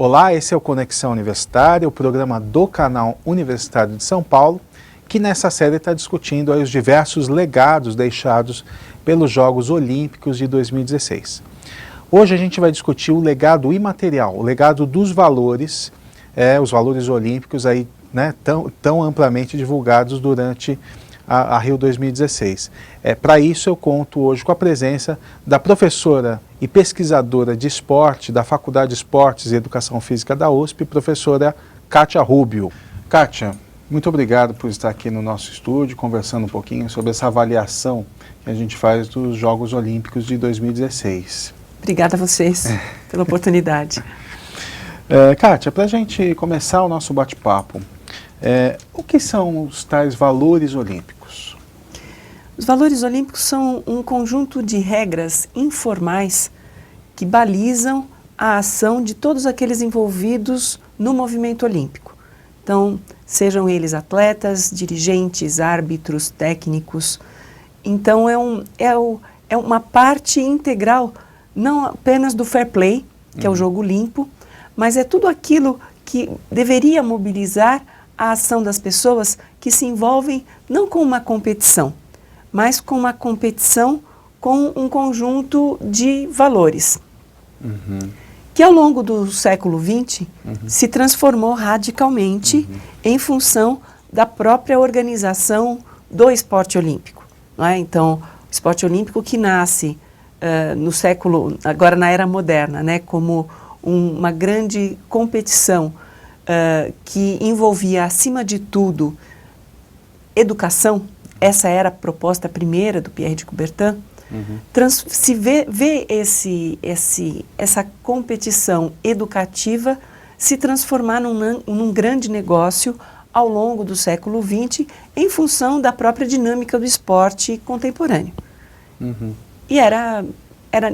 Olá, esse é o Conexão Universitária, o programa do canal Universitário de São Paulo, que nessa série está discutindo aí os diversos legados deixados pelos Jogos Olímpicos de 2016. Hoje a gente vai discutir o legado imaterial, o legado dos valores, os valores olímpicos aí, né, tão amplamente divulgados durante a Rio 2016. Para isso eu conto hoje com a presença da professora e pesquisadora de esporte da Faculdade de Esportes e Educação Física da USP, professora Kátia Rubio. Kátia, muito obrigado por estar aqui no nosso estúdio, conversando um pouquinho sobre essa avaliação que a gente faz dos Jogos Olímpicos de 2016. Obrigada a vocês pela oportunidade. Kátia, para a gente começar o nosso bate-papo, o que são os tais valores olímpicos? Os valores olímpicos são um conjunto de regras informais que balizam a ação de todos aqueles envolvidos no movimento olímpico. Então, sejam eles atletas, dirigentes, árbitros, técnicos. Então, é uma parte integral, não apenas do fair play, que é o jogo limpo, mas é tudo aquilo que deveria mobilizar a ação das pessoas que se envolvem não com uma competição, mas com uma competição com um conjunto de valores, que ao longo do século XX se transformou radicalmente em função da própria organização do esporte olímpico. Não é? Então, o esporte olímpico que nasce no século, agora na era moderna, né, como uma grande competição que envolvia, acima de tudo, educação. Essa era a proposta primeira do Pierre de Coubertin. Se vê essa competição educativa se transformar num grande negócio ao longo do século XX, em função da própria dinâmica do esporte contemporâneo. E era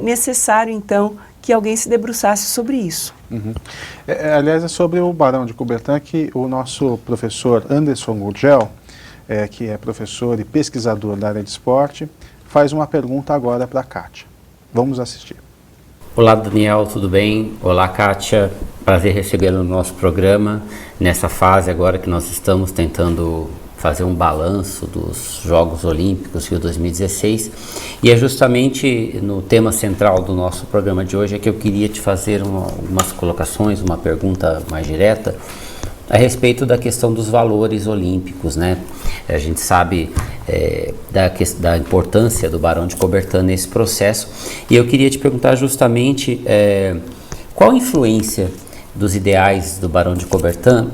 necessário, então, que alguém se debruçasse sobre isso. Aliás, é sobre o Barão de Coubertin que o nosso professor Anderson Gurgel, que é professor e pesquisador da área de esporte, faz uma pergunta agora para a Kátia. Vamos assistir. Olá, Daniel, tudo bem? Olá, Kátia. Prazer recebê-la no nosso programa, nessa fase agora que nós estamos tentando fazer um balanço dos Jogos Olímpicos Rio 2016. E é justamente no tema central do nosso programa de hoje que eu queria te fazer umas colocações, uma pergunta mais direta a respeito da questão dos valores olímpicos, né? A gente sabe da importância do Barão de Coubertin nesse processo, e eu queria te perguntar justamente qual a influência dos ideais do Barão de Coubertin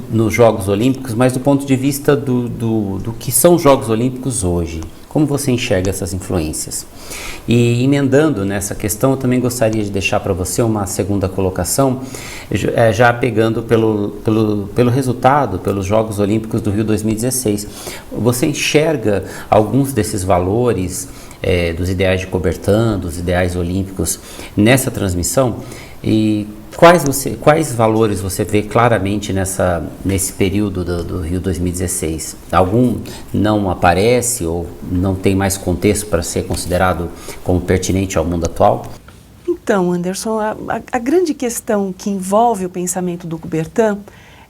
nos Jogos Olímpicos, mas do ponto de vista do que são os Jogos Olímpicos hoje. Como você enxerga essas influências? E emendando nessa questão, eu também gostaria de deixar para você uma segunda colocação, já pegando pelo resultado, pelos Jogos Olímpicos do Rio 2016. Você enxerga alguns desses valores dos ideais de Coubertin, dos ideais olímpicos nessa transmissão? E quais valores você vê claramente nesse período do Rio 2016? Algum não aparece ou não tem mais contexto para ser considerado como pertinente ao mundo atual? Então, Anderson, a grande questão que envolve o pensamento do Coubertin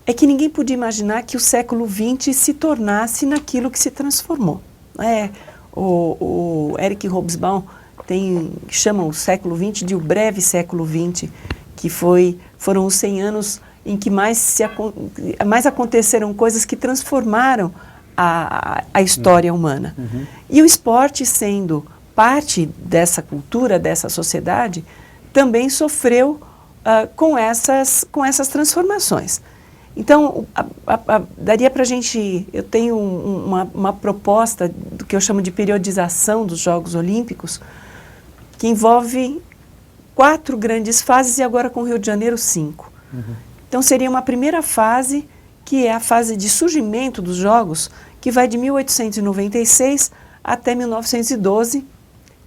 é que ninguém podia imaginar que o século XX se tornasse naquilo que se transformou. O Eric Hobsbawm chama o século XX de o breve século XX, que foram os 100 anos em que mais aconteceram coisas que transformaram a história humana. E o esporte, sendo parte dessa cultura, dessa sociedade, também sofreu com essas transformações. Então, daria para a gente... Eu tenho uma proposta do que eu chamo de periodização dos Jogos Olímpicos, que envolve 4 grandes fases e agora com o Rio de Janeiro 5. Então seria uma primeira fase, que é a fase de surgimento dos Jogos, que vai de 1896 até 1912,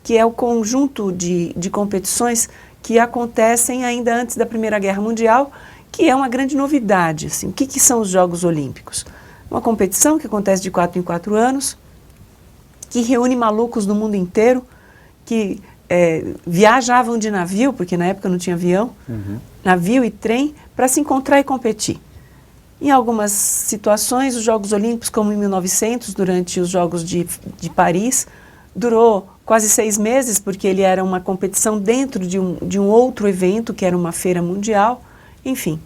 que é o conjunto de competições que acontecem ainda antes da Primeira Guerra Mundial, que é uma grande novidade. Assim, o que são os Jogos Olímpicos? Uma competição que acontece de 4 em 4 anos, que reúne malucos do mundo inteiro, que viajavam de navio, porque na época não tinha avião, navio e trem, para se encontrar e competir. Em algumas situações, os Jogos Olímpicos, como em 1900, durante os Jogos de Paris, durou quase 6 meses, porque ele era uma competição dentro de um outro evento, que era uma feira mundial, enfim.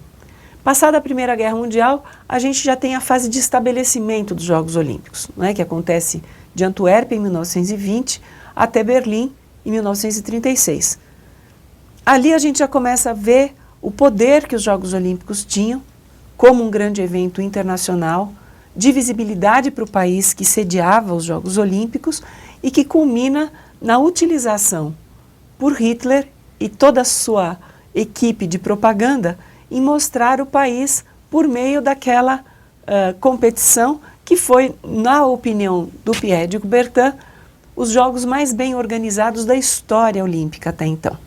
Passada a Primeira Guerra Mundial, a gente já tem a fase de estabelecimento dos Jogos Olímpicos, né, que acontece de Antuérpia, em 1920, até Berlim, em 1936. Ali a gente já começa a ver o poder que os Jogos Olímpicos tinham, como um grande evento internacional, de visibilidade para o país que sediava os Jogos Olímpicos e que culmina na utilização por Hitler e toda a sua equipe de propaganda em mostrar o país por meio daquela competição que foi, na opinião do Pierre de Coubertin, os jogos mais bem organizados da história olímpica até então.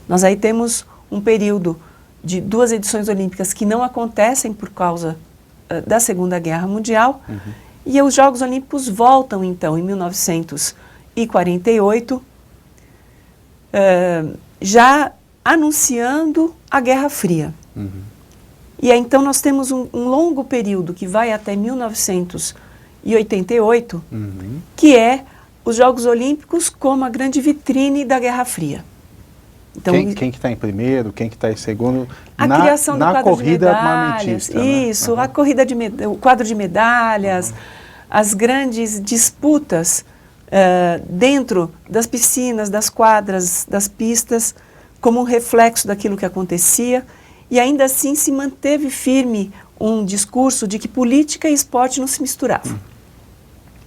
Nós aí temos um período de 2 edições olímpicas que não acontecem por causa da Segunda Guerra Mundial, e os Jogos Olímpicos voltam então em 1948, já anunciando a Guerra Fria. E aí, então nós temos um longo período que vai até 1988, que é os Jogos Olímpicos como a grande vitrine da Guerra Fria. Então, quem que está em primeiro, quem que está em segundo, a criação do quadro corrida de medalhas, armamentista. Isso, a corrida o quadro de medalhas, as grandes disputas dentro das piscinas, das quadras, das pistas, como um reflexo daquilo que acontecia, e ainda assim se manteve firme um discurso de que política e esporte não se misturavam.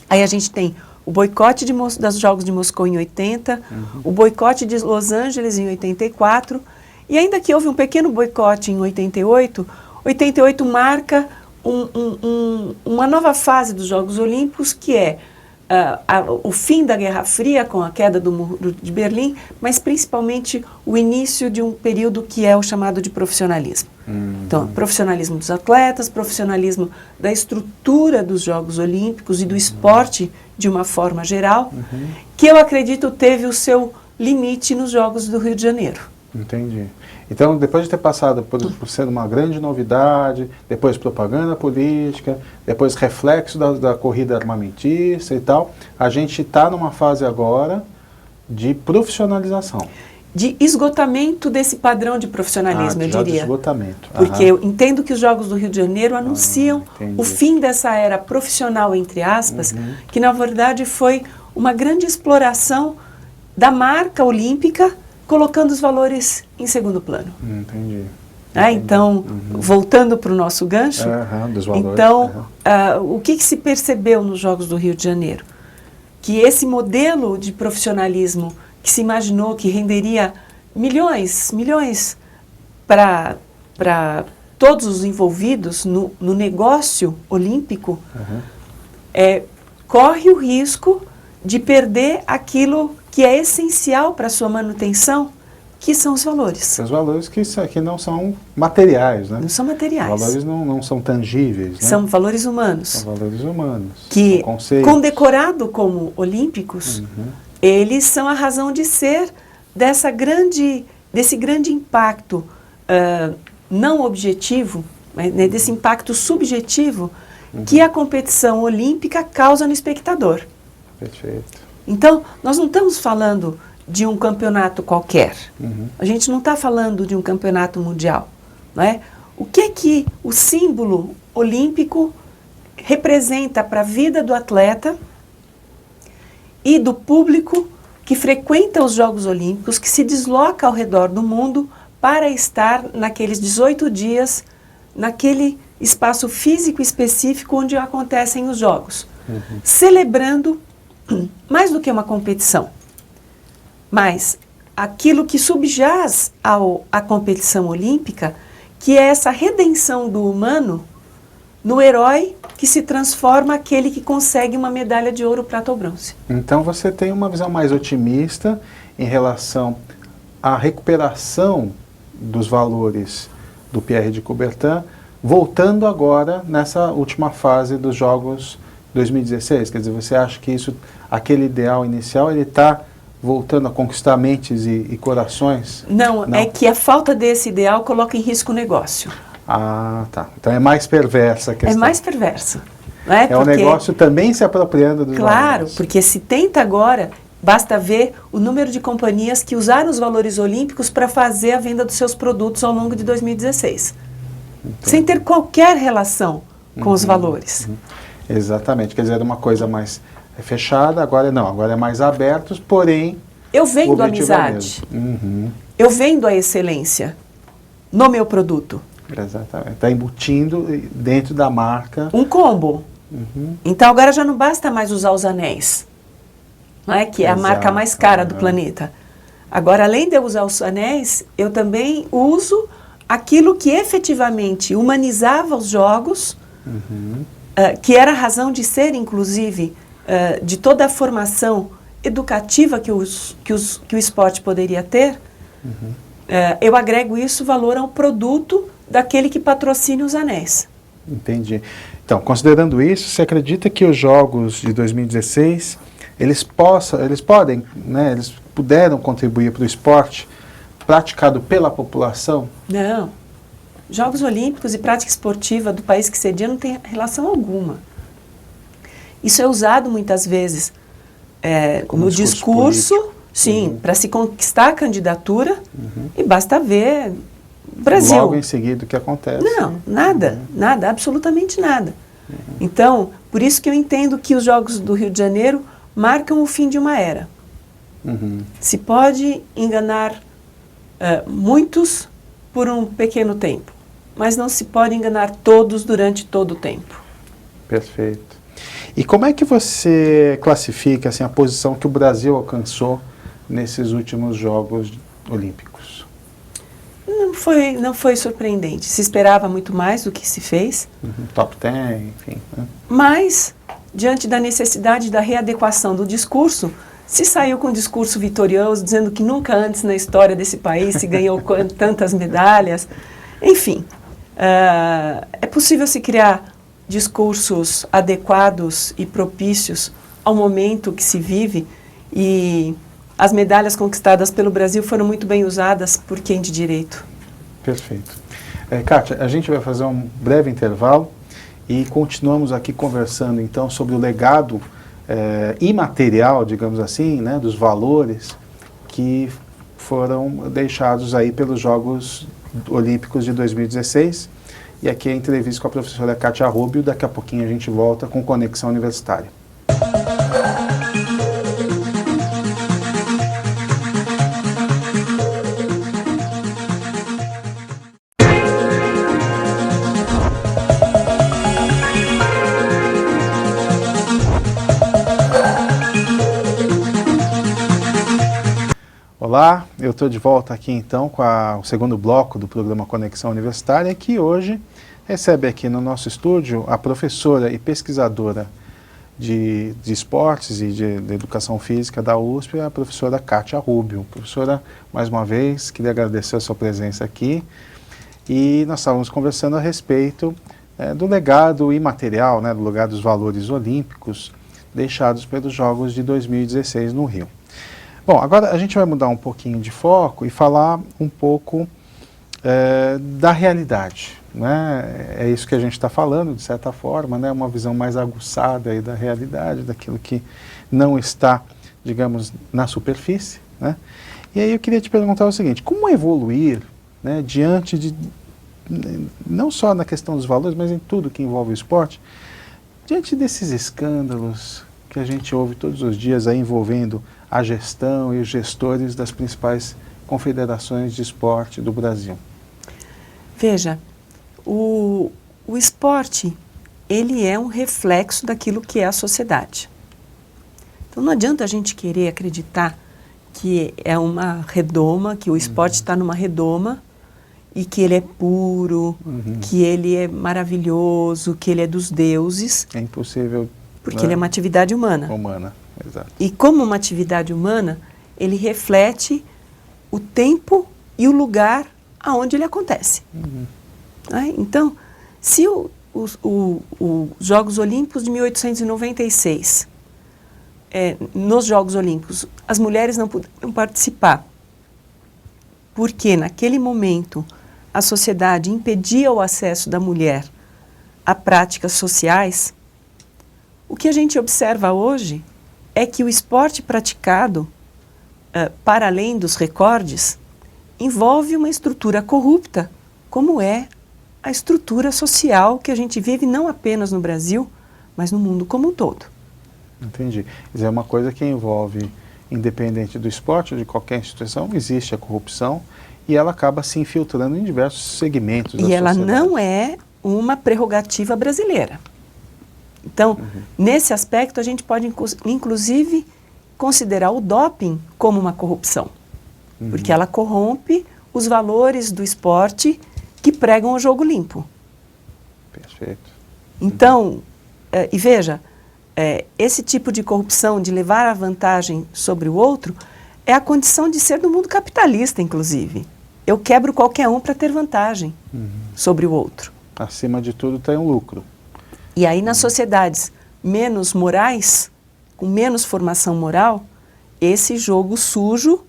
Aí a gente tem o boicote dos Jogos de Moscou em 80, o boicote de Los Angeles em 84, e ainda que houve um pequeno boicote em 88, 88 marca uma nova fase dos Jogos Olímpicos, que é o fim da Guerra Fria com a queda do Muro de Berlim, mas principalmente o início de um período que é o chamado de profissionalismo. Então, profissionalismo dos atletas, profissionalismo da estrutura dos Jogos Olímpicos e do esporte de uma forma geral, que eu acredito teve o seu limite nos Jogos do Rio de Janeiro. Entendi. Então, depois de ter passado por ser uma grande novidade, depois propaganda política, depois reflexo da corrida armamentista e tal, a gente está numa fase agora de profissionalização. De esgotamento desse padrão de profissionalismo, eu diria. De esgotamento. Porque eu entendo que os Jogos do Rio de Janeiro anunciam o fim dessa era profissional, entre aspas, que na verdade foi uma grande exploração da marca olímpica, colocando os valores em segundo plano. Entendi. Então, voltando para o nosso gancho, dos valores, então, o que se percebeu nos Jogos do Rio de Janeiro? Que esse modelo de profissionalismo que se imaginou que renderia milhões para todos os envolvidos no negócio olímpico, corre o risco de perder aquilo que é essencial para a sua manutenção, que são os valores. Os valores que não são materiais, né? Não são materiais. Os valores não são tangíveis, né? São valores humanos. São valores humanos. Que, condecorado como olímpicos, eles são a razão de ser desse grande impacto não objetivo, né, desse impacto subjetivo que a competição olímpica causa no espectador. Perfeito. Então, nós não estamos falando de um campeonato qualquer. A gente não está falando de um campeonato mundial. Não é? O que o símbolo olímpico representa para a vida do atleta e do público que frequenta os Jogos Olímpicos, que se desloca ao redor do mundo para estar naqueles 18 dias, naquele espaço físico específico onde acontecem os Jogos, celebrando mais do que uma competição, mas aquilo que subjaz à competição olímpica, que é essa redenção do humano no herói que se transforma aquele que consegue uma medalha de ouro, prata ou bronze. Então você tem uma visão mais otimista em relação à recuperação dos valores do Pierre de Coubertin, voltando agora nessa última fase dos Jogos 2016. Quer dizer, você acha que aquele ideal inicial, ele está voltando a conquistar mentes e corações? Não, é que a falta desse ideal coloca em risco o negócio. Ah, tá. Então é mais perversa a questão. É mais perversa. Não é? É o negócio também se apropriando dos Claro, valores. porque se tenta agora, basta ver o número de companhias que usaram os valores olímpicos para fazer a venda dos seus produtos ao longo de 2016. Sem ter qualquer relação com os valores. Exatamente, quer dizer, era uma coisa mais fechada, agora não, agora é mais abertos, porém... Eu vendo a amizade, eu vendo a excelência no meu produto. Exatamente, está embutindo dentro da marca. Um combo. Então agora já não basta mais usar os anéis, não é? Que é a marca mais cara do planeta. Agora, além de eu usar os anéis, eu também uso aquilo que efetivamente humanizava os jogos, que era a razão de ser, inclusive, de toda a formação educativa que o esporte poderia ter. Eu agrego isso valor ao produto daquele que patrocina os anéis. Entendi. Então, considerando isso, você acredita que os jogos de 2016, eles podem, né, eles puderam contribuir para o esporte praticado pela população? Não. Jogos Olímpicos e prática esportiva do país que cedia não tem relação alguma. Isso é usado muitas vezes no discurso, sim, para se conquistar a candidatura, e basta ver Brasil. Logo em seguida o que acontece. Não, nada, absolutamente nada. Então, por isso que eu entendo que os Jogos do Rio de Janeiro marcam o fim de uma era. Se pode enganar muitos por um pequeno tempo, mas não se pode enganar todos durante todo o tempo. Perfeito. E como é que você classifica assim, a posição que o Brasil alcançou nesses últimos Jogos Olímpicos? Não foi surpreendente. Se esperava muito mais do que se fez. Top 10, enfim. Né? Mas, diante da necessidade da readequação do discurso, se saiu com um discurso vitorioso, dizendo que nunca antes na história desse país se ganhou tantas medalhas. Enfim, é possível se criar discursos adequados e propícios ao momento que se vive, e as medalhas conquistadas pelo Brasil foram muito bem usadas por quem de direito. Perfeito. Kátia, a gente vai fazer um breve intervalo e continuamos aqui conversando então sobre o legado imaterial, digamos assim, né, dos valores que foram deixados aí pelos Jogos Olímpicos de 2016. E aqui é a entrevista com a professora Kátia Rubio. Daqui a pouquinho a gente volta com Conexão Universitária. Olá, eu estou de volta aqui então com o segundo bloco do programa Conexão Universitária, que hoje recebe aqui no nosso estúdio a professora e pesquisadora de esportes e de educação física da USP, a professora Kátia Rubio. Professora, mais uma vez, queria agradecer a sua presença aqui, e nós estávamos conversando a respeito do legado imaterial, né, do legado dos valores olímpicos deixados pelos Jogos de 2016 no Rio. Bom, agora a gente vai mudar um pouquinho de foco e falar um pouco da realidade, né? É isso que a gente está falando, de certa forma, né? Uma visão mais aguçada aí da realidade, daquilo que não está, digamos, na superfície, né? E aí eu queria te perguntar o seguinte: como evoluir, né, diante de, não só na questão dos valores, mas em tudo que envolve o esporte, diante desses escândalos que a gente ouve todos os dias aí envolvendo a gestão e os gestores das principais confederações de esporte do Brasil? Veja, o esporte, ele é um reflexo daquilo que é a sociedade. Então não adianta a gente querer acreditar que é uma redoma, que o esporte está numa redoma e que ele é puro, que ele é maravilhoso, que ele é dos deuses. É impossível. Porque ele é uma atividade humana. Humana, exato. E como uma atividade humana, ele reflete o tempo e o lugar aonde ele acontece. Então, se os Jogos Olímpicos de 1896 nos Jogos Olímpicos, as mulheres não puderam participar, porque naquele momento a sociedade impedia o acesso da mulher a práticas sociais, o que a gente observa hoje é que o esporte praticado, para além dos recordes, envolve uma estrutura corrupta, como é a estrutura social que a gente vive não apenas no Brasil, mas no mundo como um todo. Entendi. Isso é uma coisa que envolve, independente do esporte ou de qualquer instituição, existe a corrupção e ela acaba se infiltrando em diversos segmentos da sociedade. E ela não é uma prerrogativa brasileira. Então, nesse aspecto, a gente pode, inclusive, considerar o doping como uma corrupção, porque ela corrompe os valores do esporte que pregam o jogo limpo. Perfeito. Então, e veja, esse tipo de corrupção, de levar a vantagem sobre o outro, é a condição de ser do mundo capitalista, inclusive. Eu quebro qualquer um para ter vantagem sobre o outro. Acima de tudo tem um lucro. E aí, nas sociedades menos morais, com menos formação moral, esse jogo sujo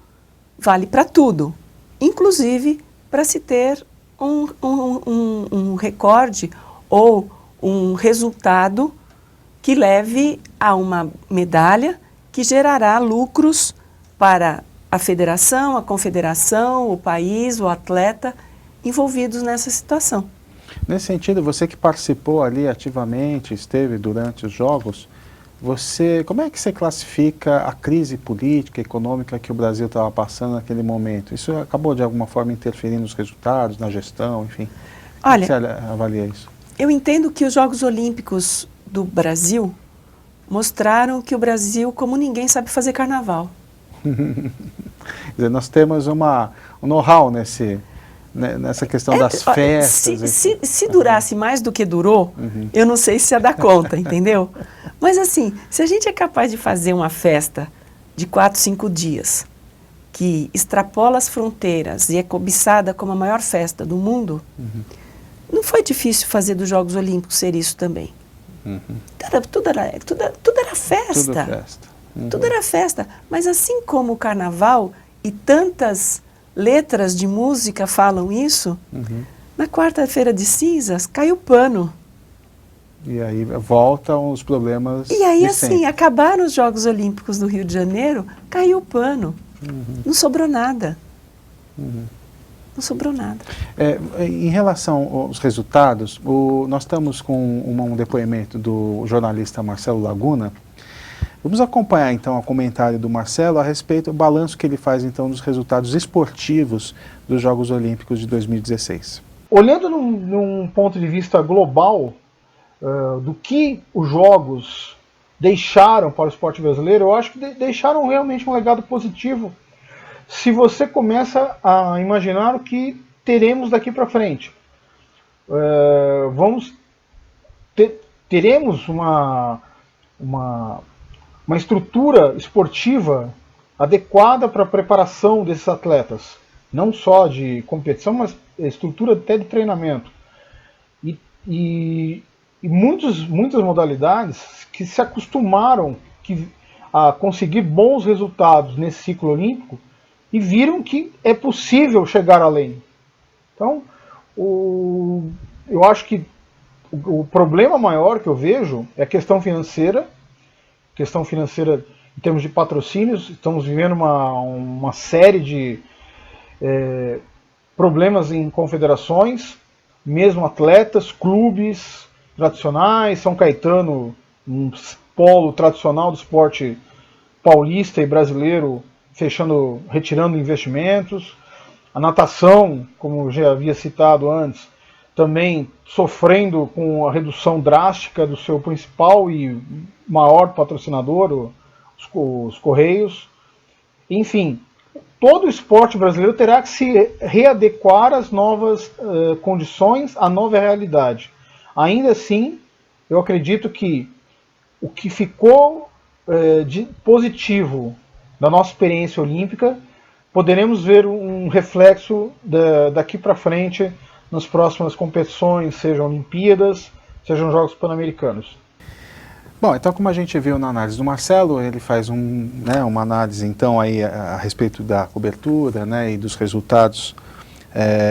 vale para tudo, inclusive para se ter um recorde ou um resultado que leve a uma medalha que gerará lucros para a federação, a confederação, o país, o atleta envolvidos nessa situação. Nesse sentido, você que participou ali ativamente, esteve durante os Jogos, como é que você classifica a crise política, econômica que o Brasil estava passando naquele momento? Isso acabou de alguma forma interferindo nos resultados, na gestão, enfim? Olha, como você avalia isso? Eu entendo que os Jogos Olímpicos do Brasil mostraram que o Brasil, como ninguém, sabe fazer carnaval. Quer dizer, nós temos um know-how nessa questão das festas. Se durasse mais do que durou, eu não sei se ia dar conta, entendeu? Mas assim, se a gente é capaz de fazer uma festa de 4, 5 dias, que extrapola as fronteiras e é cobiçada como a maior festa do mundo, não foi difícil fazer dos Jogos Olímpicos ser isso também. Tudo era festa. Tudo festa. Tudo era festa. Mas assim como o carnaval e tantas letras de música falam isso, na quarta-feira de cinzas cai o pano. E aí voltam os problemas. E aí assim, acabaram os Jogos Olímpicos do Rio de Janeiro, caiu o pano. Não sobrou nada. Não sobrou nada. Em relação aos resultados, nós estamos com um depoimento do jornalista Marcelo Laguna. Vamos acompanhar então o comentário do Marcelo a respeito do balanço que ele faz então dos resultados esportivos dos Jogos Olímpicos de 2016. Olhando num ponto de vista global do que os Jogos deixaram para o esporte brasileiro, eu acho que deixaram realmente um legado positivo se você começa a imaginar o que teremos daqui para frente. Teremos uma estrutura esportiva adequada para a preparação desses atletas, não só de competição, mas estrutura até de treinamento. E muitas modalidades que se acostumaram a conseguir bons resultados nesse ciclo olímpico e viram que é possível chegar além. Então, eu acho que o problema maior que eu vejo é a questão financeira em termos de patrocínios. Estamos vivendo uma série de problemas em confederações, mesmo atletas, clubes tradicionais, São Caetano, um polo tradicional do esporte paulista e brasileiro, retirando investimentos. A natação, como já havia citado antes, também sofrendo com a redução drástica do seu principal e maior patrocinador, os Correios. Enfim, todo o esporte brasileiro terá que se readequar às novas condições, à nova realidade. Ainda assim, eu acredito que o que ficou de positivo da nossa experiência olímpica, poderemos ver um reflexo daqui para frente nas próximas competições, sejam Olimpíadas, sejam Jogos Pan-Americanos. Bom, então como a gente viu na análise do Marcelo, ele faz uma análise então aí a respeito da cobertura, né, e dos resultados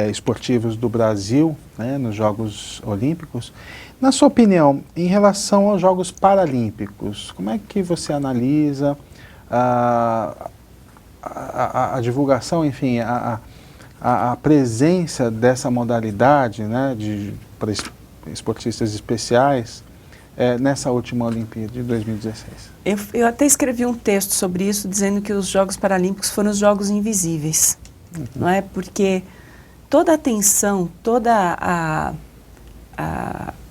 esportivos do Brasil, né, nos Jogos Olímpicos. Na sua opinião, em relação aos Jogos Paralímpicos, como é que você analisa a divulgação, enfim, a presença dessa modalidade, né, para esportistas especiais nessa última Olimpíada de 2016? Eu até escrevi um texto sobre isso, dizendo que os Jogos Paralímpicos foram os Jogos Invisíveis, não é? Porque toda a atenção,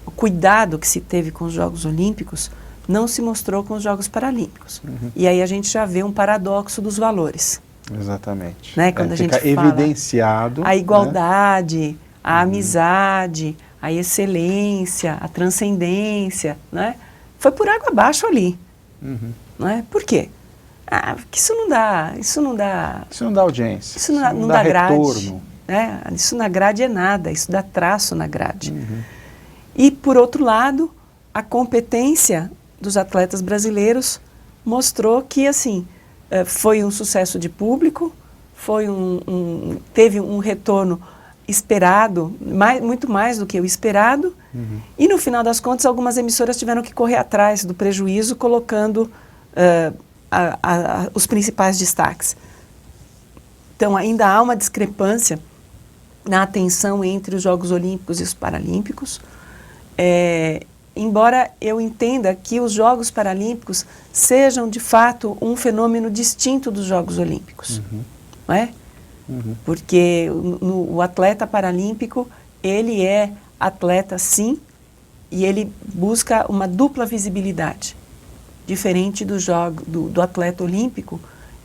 o cuidado que se teve com os Jogos Olímpicos não se mostrou com os Jogos Paralímpicos. E aí a gente já vê um paradoxo dos valores. Exatamente. Né? Quando a gente fica fala evidenciado a igualdade, a amizade, a excelência, a transcendência, né? Foi por água abaixo ali. Não é? Por quê? Porque isso não dá audiência. Isso não dá grade. Retorno. Né? Isso na grade é nada, isso dá traço na grade. E, por outro lado, a competência dos atletas brasileiros mostrou que, assim, foi um sucesso de público, teve um retorno esperado, muito mais do que o esperado, e, no final das contas, algumas emissoras tiveram que correr atrás do prejuízo, colocando os principais destaques. Então, ainda há uma discrepância na atenção entre os Jogos Olímpicos e os Paralímpicos, embora eu entenda que os Jogos Paralímpicos sejam, de fato, um fenômeno distinto dos Jogos Olímpicos, não é? Porque o atleta paralímpico, ele é atleta, sim, e ele busca uma dupla visibilidade, diferente do atleta olímpico,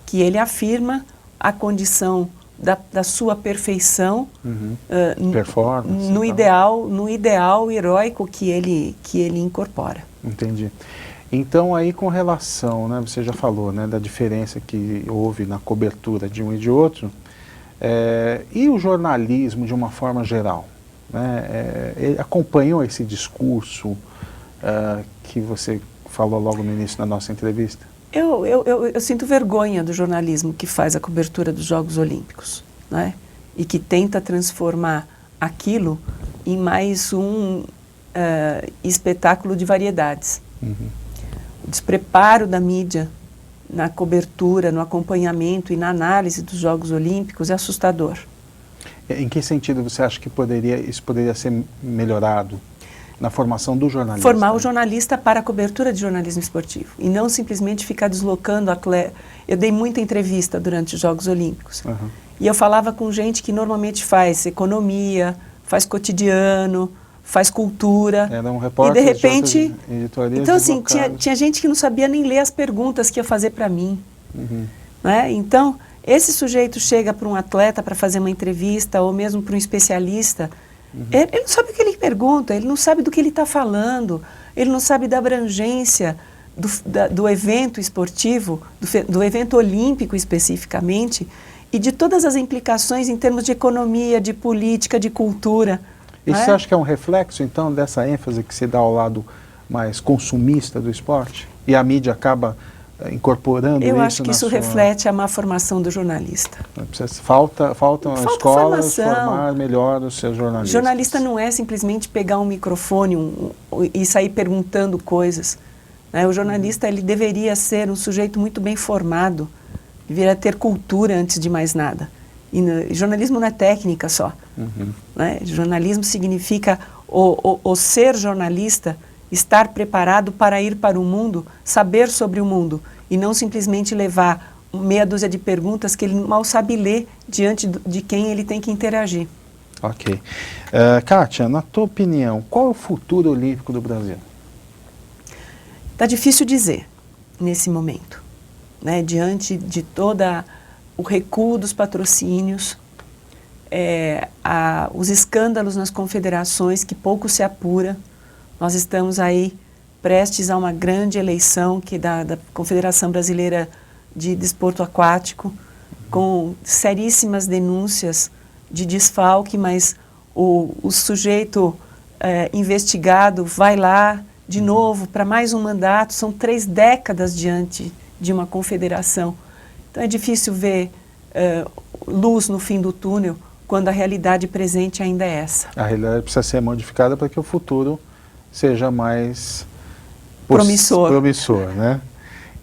que ele afirma a condição da sua perfeição performance, no ideal heróico que ele incorpora. Entendi. Então aí com relação, né, você já falou, né, da diferença que houve na cobertura de um e de outro, e o jornalismo de uma forma geral, né, ele acompanhou esse discurso que você falou logo no início da nossa entrevista? Eu sinto vergonha do jornalismo que faz a cobertura dos Jogos Olímpicos, né? E que tenta transformar aquilo em mais um espetáculo de variedades. O despreparo da mídia na cobertura, no acompanhamento e na análise dos Jogos Olímpicos é assustador. Em que sentido você acha que isso poderia ser melhorado? Na formação do jornalista. Formar o jornalista para a cobertura de jornalismo esportivo e não simplesmente ficar deslocando atleta. Eu dei muita entrevista durante os Jogos Olímpicos e eu falava com gente que normalmente faz economia, faz cotidiano, faz cultura. Eram repórteres e de repente, de editorias. Então assim, tinha gente que não sabia nem ler as perguntas que ia fazer para mim. Né? Então, esse sujeito chega para um atleta para fazer uma entrevista ou mesmo para um especialista. Ele não sabe o que ele pergunta, ele não sabe do que ele está falando, ele não sabe da abrangência do evento esportivo, do evento olímpico especificamente, e de todas as implicações em termos de economia, de política, de cultura. Isso você acha que é um reflexo, então, dessa ênfase que se dá ao lado mais consumista do esporte? E a mídia acaba incorporando isso? Eu acho que isso reflete a má formação do jornalista. Faltam escolas formar melhor os seus jornalistas. Jornalista não é simplesmente pegar um microfone e sair perguntando coisas. Né? O jornalista ele deveria ser um sujeito muito bem formado, deveria ter cultura antes de mais nada. E jornalismo não é técnica só. Né? Jornalismo significa o ser jornalista, estar preparado para ir para o mundo, saber sobre o mundo, e não simplesmente levar meia dúzia de perguntas que ele mal sabe ler diante de quem ele tem que interagir. Ok. Kátia, na tua opinião, qual é o futuro olímpico do Brasil? Está difícil dizer, nesse momento. Né? Diante de todo o recuo dos patrocínios, os escândalos nas confederações, que pouco se apura. Nós estamos aí prestes a uma grande eleição da Confederação Brasileira de Desporto Aquático, com seríssimas denúncias de desfalque, mas o sujeito investigado vai lá de novo para mais um mandato, são 3 décadas diante de uma confederação. Então é difícil ver luz no fim do túnel quando a realidade presente ainda é essa. A realidade precisa ser modificada para que o futuro seja mais promissor, né?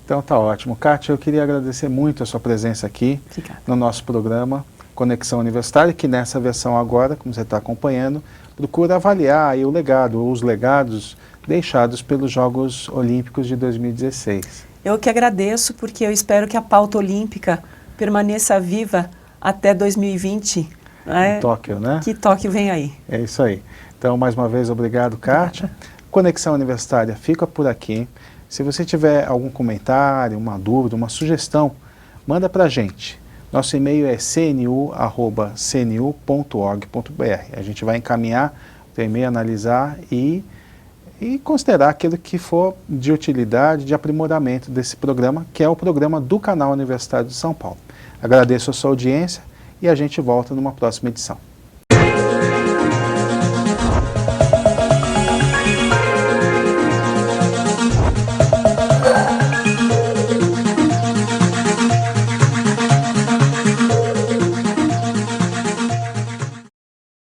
Então tá ótimo. Kátia, eu queria agradecer muito a sua presença aqui no nosso programa Conexão Universitária, que nessa versão agora, como você está acompanhando, procura avaliar aí o legado, ou os legados deixados pelos Jogos Olímpicos de 2016. Eu que agradeço, porque eu espero que a pauta olímpica permaneça viva até 2020. Né? Tóquio, né? Que Tóquio vem aí. É isso aí. Então, mais uma vez, obrigado, Kátia. Conexão Universitária fica por aqui. Se você tiver algum comentário, uma dúvida, uma sugestão, manda para a gente. Nosso e-mail é cnu@cnu.org.br. A gente vai encaminhar o e-mail, analisar e considerar aquilo que for de utilidade, de aprimoramento desse programa, que é o programa do canal Universitário de São Paulo. Agradeço a sua audiência e a gente volta numa próxima edição.